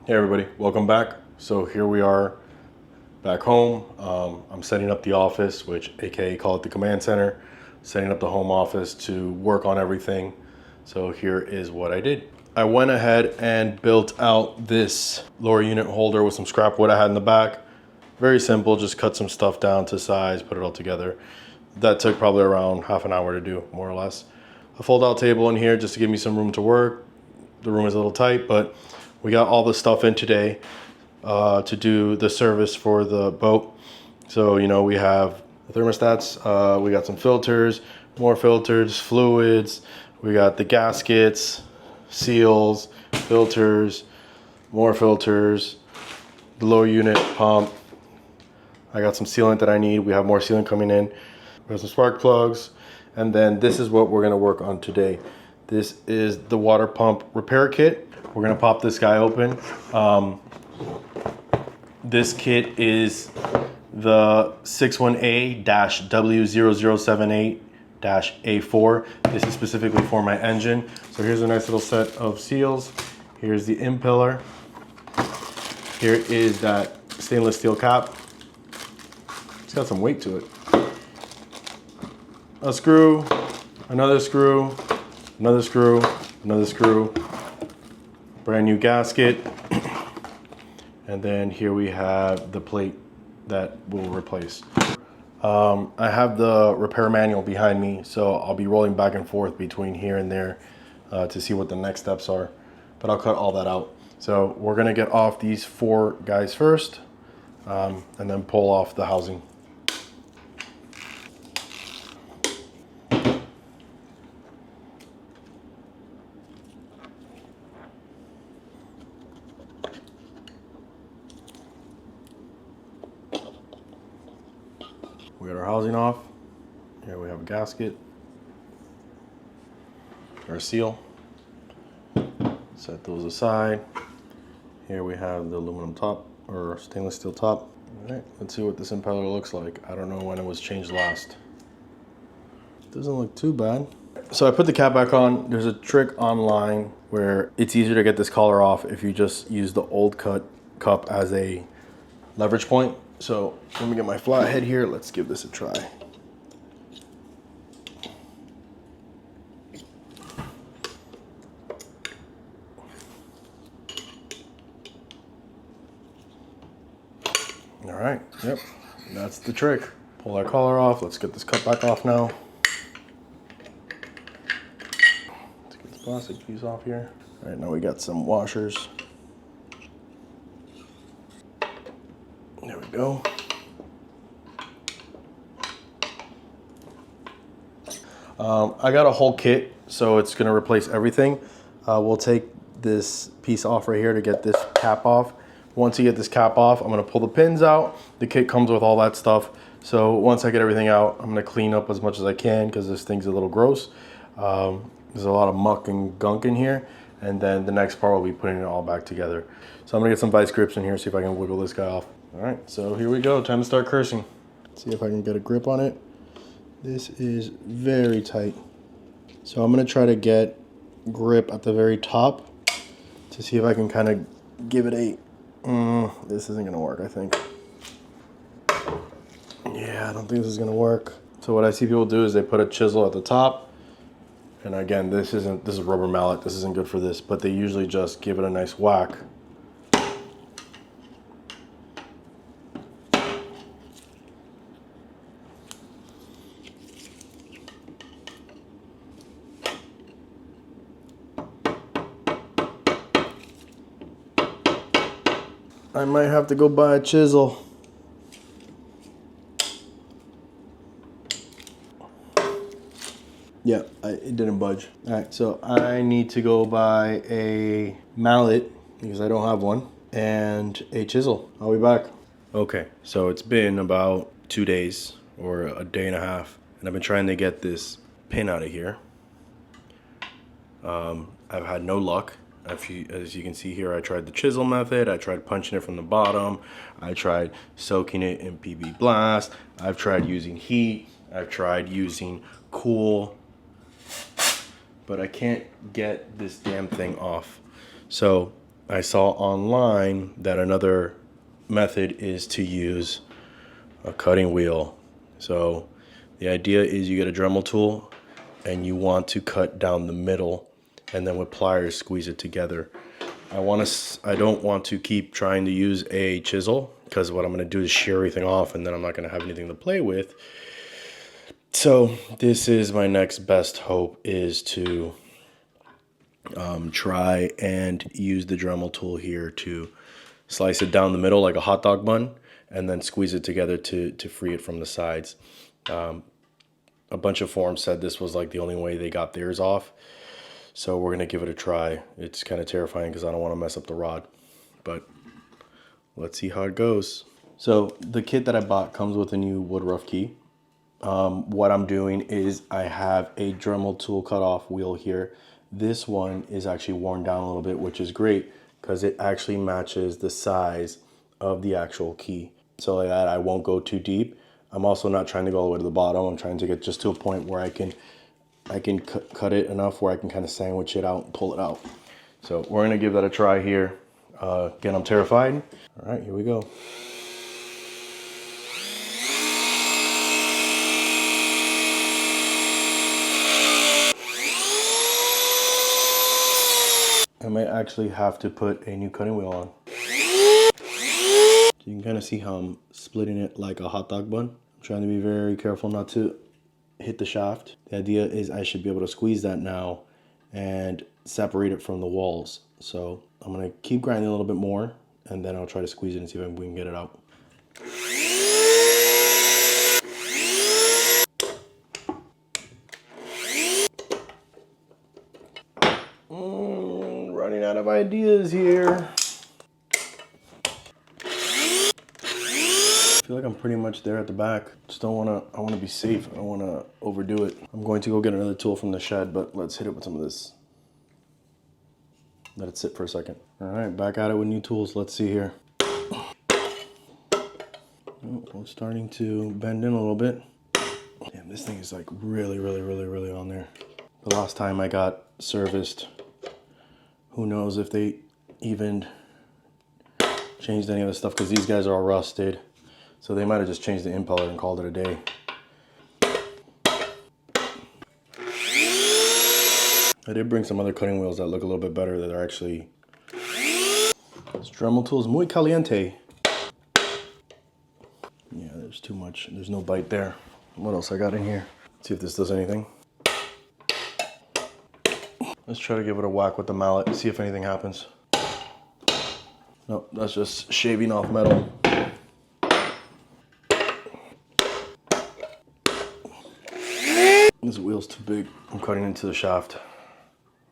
Hey everybody, welcome back. So here we are back home. I'm setting up the office, which aka call it the command center, setting up the home office to work on everything. So here is what I did. I went ahead and built out this lower unit holder with some scrap wood I had in the back. Very simple, just cut some stuff down to size, put it all together. That took probably around half an hour to do, more or less. A fold out table in here just to give me some room to work. The room is a little tight, but we got all the stuff in today to do the service for the boat. So, you know, we have the thermostats, we got some filters, more filters, fluids, we got the gaskets, seals, filters, more filters, the lower unit pump. I got some sealant that I need. We have more sealant coming in. We have some spark plugs. And then this is what we're gonna work on today. This is the water pump repair kit. We're gonna pop this guy open. This kit is the 61A-W0078-A4. This is specifically for my engine. So here's a nice little set of seals. Here's the impeller. Here is that stainless steel cap. It's got some weight to it. A screw, another screw, another screw, another screw, brand new gasket, and then here we have the plate that we'll replace. I have the repair manual behind me, so I'll be rolling back and forth between here and there to see what the next steps are, but I'll cut all that out. So we're gonna get off these 4 guys first, and then pull off the housing. We got our housing off. Here we have a gasket, our seal. Set those aside. Here we have the aluminum top or stainless steel top. All right, let's see what this impeller looks like. I don't know when it was changed last. Doesn't look too bad. So I put the cap back on. There's a trick online where it's easier to get this collar off if you just use the old cut cup as a leverage point. So let me get my flathead here. Let's give this a try. All right, yep, that's the trick. Pull that collar off. Let's get this cup back off now. Let's get this plastic piece off here. All right, now we got some washers. There we go. I got a whole kit, so it's gonna replace everything. We'll take this piece off right here to get this cap off. Once you get this cap off, I'm gonna pull the pins out. The kit comes with all that stuff. So once I get everything out, I'm gonna clean up as much as I can because this thing's a little gross. There's a lot of muck and gunk in here. And then the next part will be putting it all back together. So I'm gonna get some vice grips in here, see if I can wiggle this guy off. All right, so here we go, time to start cursing. See if I can get a grip on it. This is very tight. So I'm gonna try to get grip at the very top to see if I can kind of give it a, this isn't gonna work, I think. Yeah, I don't think this is gonna work. So what I see people do is they put a chisel at the top. And again, this is rubber mallet, this isn't good for this, but they usually just give it a nice whack. I might have to go buy a chisel. Yeah, it didn't budge. All right, so I need to go buy a mallet because I don't have one and a chisel. I'll be back. Okay, so it's been about 2 days or a day and a half, and I've been trying to get this pin out of here. I've had no luck. As you can see here, I tried the chisel method, I tried punching it from the bottom, I tried soaking it in PB Blast, I've tried using heat, I've tried using cool, but I can't get this damn thing off. So I saw online that another method is to use a cutting wheel. So the idea is you get a Dremel tool and you want to cut down the middle, and then with pliers squeeze it together. I don't want to keep trying to use a chisel, because what I'm going to do is shear everything off and then I'm not going to have anything to play with. So this is my next best hope, is to try and use the Dremel tool here to slice it down the middle like a hot dog bun, and then squeeze it together to free it from the sides. A bunch of forums said this was like the only way they got theirs off. So we're gonna give it a try. It's kind of terrifying because I don't want to mess up the rod, but let's see how it goes. So the kit that I bought comes with a new Woodruff key. What I'm doing is I have a Dremel tool cutoff wheel here. This one is actually worn down a little bit, which is great because it actually matches the size of the actual key. So like that, I won't go too deep. I'm also not trying to go all the way to the bottom. I'm trying to get just to a point where I can cut it enough where I can kind of sandwich it out and pull it out. So we're gonna give that a try here. Again, I'm terrified. All right, here we go. I might actually have to put a new cutting wheel on. So you can kind of see how I'm splitting it like a hot dog bun. I'm trying to be very careful not to hit the shaft. The idea is I should be able to squeeze that now and separate it from the walls. So I'm gonna keep grinding a little bit more, and then I'll try to squeeze it and see if we can get it out. Running out of ideas here. I feel like I'm pretty much there at the back. Just I wanna be safe. I don't wanna overdo it. I'm going to go get another tool from the shed, but let's hit it with some of this. Let it sit for a second. All right, back at it with new tools. Let's see here. Oh, it's starting to bend in a little bit. Damn, this thing is like really on there. The last time I got serviced, who knows if they even changed any of the stuff, because these guys are all rusted. So they might have just changed the impeller and called it a day. I did bring some other cutting wheels that look a little bit better, that are actually... This Dremel tool is muy caliente. Yeah, there's too much. There's no bite there. What else I got in here? Let's see if this does anything. Let's try to give it a whack with the mallet and see if anything happens. Nope, that's just shaving off metal. This wheel's too big. I'm cutting into the shaft.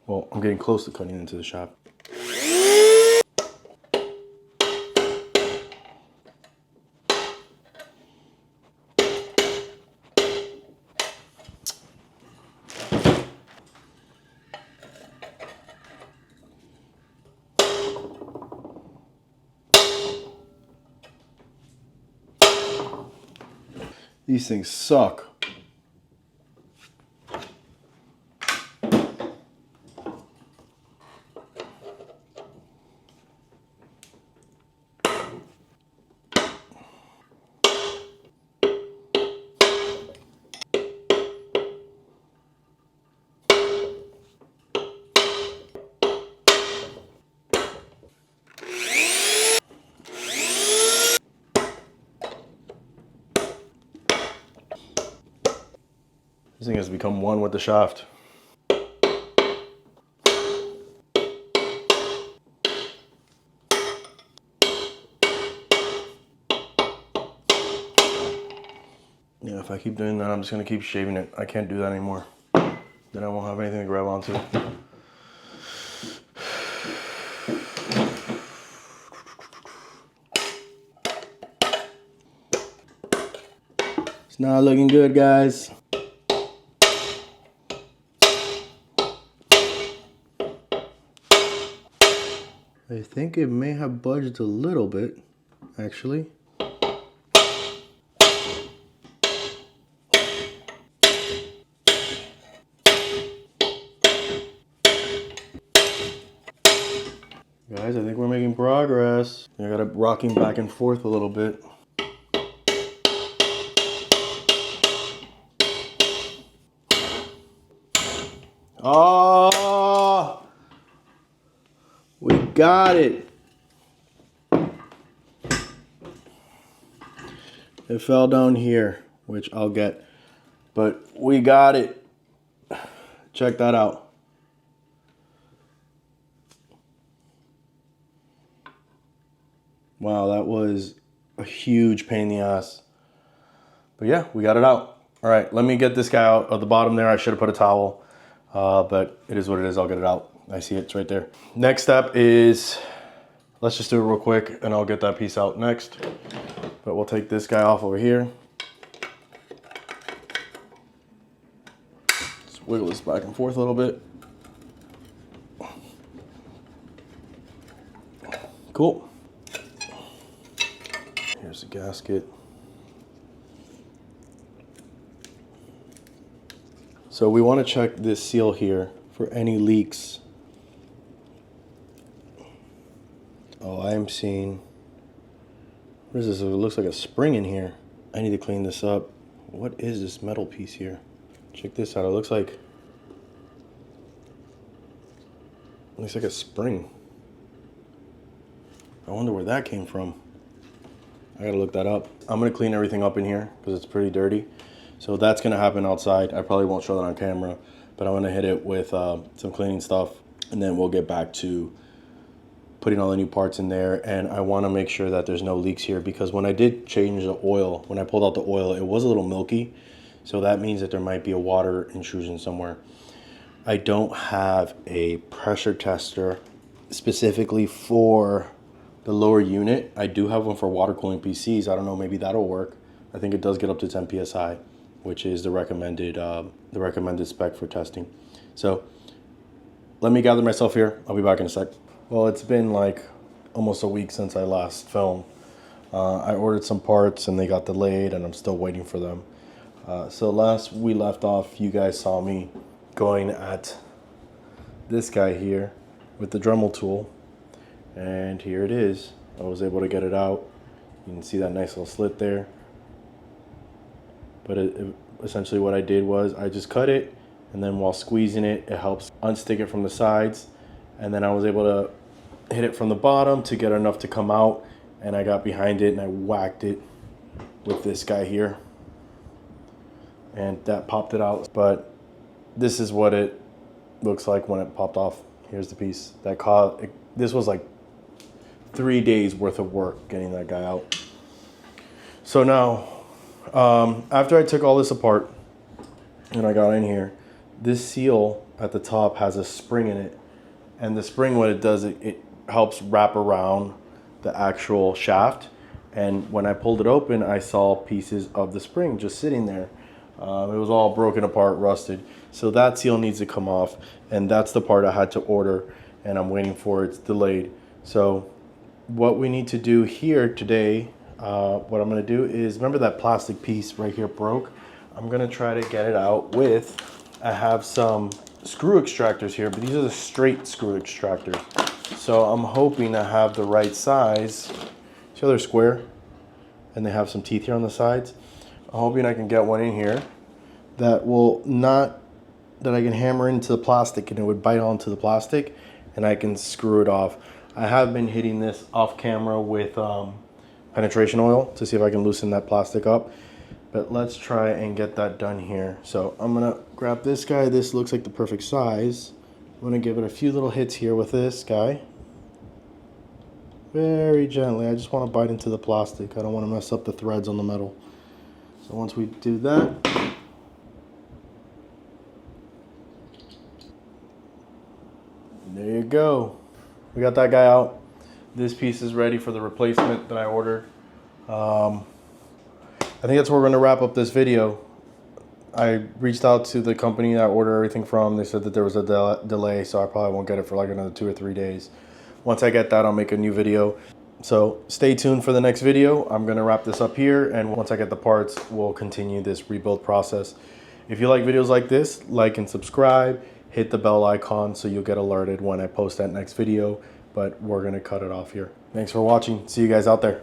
Well, I'm getting close to cutting into the shaft. These things suck. This thing has become one with the shaft. Yeah, if I keep doing that, I'm just gonna keep shaving it. I can't do that anymore. Then I won't have anything to grab onto. It's not looking good, guys. I think it may have budged a little bit, actually. Guys, I think press. I got it rocking back and forth a little bit. Oh, we got it. It fell down here, which I'll get, but we got it. Check that out. Wow, that was a huge pain in the ass. But yeah, we got it out. All right, let me get this guy out of the bottom there. I should have put a towel, but it is what it is. I'll get it out. I see it's right there. Next step is, let's just do it real quick and I'll get that piece out next. But we'll take this guy off over here. Just wiggle this back and forth a little bit. Cool. Here's the gasket. So we want to check this seal here for any leaks. Oh, I am seeing, what is this? It looks like a spring in here. I need to clean this up. What is this metal piece here? Check this out. It looks like a spring. I wonder where that came from. I gotta look that up. I'm gonna clean everything up in here because it's pretty dirty. So that's gonna happen outside. I probably won't show that on camera, but I'm gonna hit it with some cleaning stuff, and then we'll get back to putting all the new parts in there. And I wanna make sure that there's no leaks here, because when I did change the oil, when I pulled out the oil, it was a little milky. So that means that there might be a water intrusion somewhere. I don't have a pressure tester specifically for the lower unit. I do have one for water cooling PCs. I don't know, maybe that'll work. I think it does get up to 10 PSI, which is the recommended spec for testing. So let me gather myself here. I'll be back in a sec. Well, it's been like almost a week since I last filmed. I ordered some parts and they got delayed and I'm still waiting for them. So last we left off, you guys saw me going at this guy here with the Dremel tool. And here it is. I was able to get it out. You can see that nice little slit there. But essentially what I did was I just cut it, and then while squeezing it, it helps unstick it from the sides. And then I was able to hit it from the bottom to get enough to come out, and I got behind it and I whacked it with this guy here. And that popped it out. But this is what it looks like when it popped off. Here's the piece. This was like 3 days worth of work getting that guy out. So now, after I took all this apart and I got in here, this seal at the top has a spring in it. And the spring, what it does, it helps wrap around the actual shaft. And when I pulled it open, I saw pieces of the spring just sitting there. It was all broken apart, rusted. So that seal needs to come off. And that's the part I had to order, and I'm waiting for it. It's delayed. So what we need to do here today, what I'm gonna do is, remember that plastic piece right here broke? I'm gonna try to get it out with, I have some screw extractors here, but these are the straight screw extractors. So I'm hoping to have the right size. See how they're square? And they have some teeth here on the sides. I'm hoping I can get one in here that will not, that I can hammer into the plastic and it would bite onto the plastic and I can screw it off. I have been hitting this off camera with penetration oil to see if I can loosen that plastic up. But let's try and get that done here. So I'm gonna grab this guy. This looks like the perfect size. I'm gonna give it a few little hits here with this guy. Very gently. I just want to bite into the plastic. I don't want to mess up the threads on the metal. So once we do that, there you go. We got that guy out. This piece is ready for the replacement that I ordered. I think that's where we're going to wrap up this video. I reached out to the company that I ordered everything from. They said that there was a delay, so I probably won't get it for like another 2 or 3 days. Once I get that, I'll make a new video. So stay tuned for the next video. I'm going to wrap this up here, and once I get the parts, we'll continue this rebuild process. If you like videos like this, like and subscribe. Hit the bell icon so you'll get alerted when I post that next video. but we're gonna cut it off here. Thanks for watching. See you guys out there.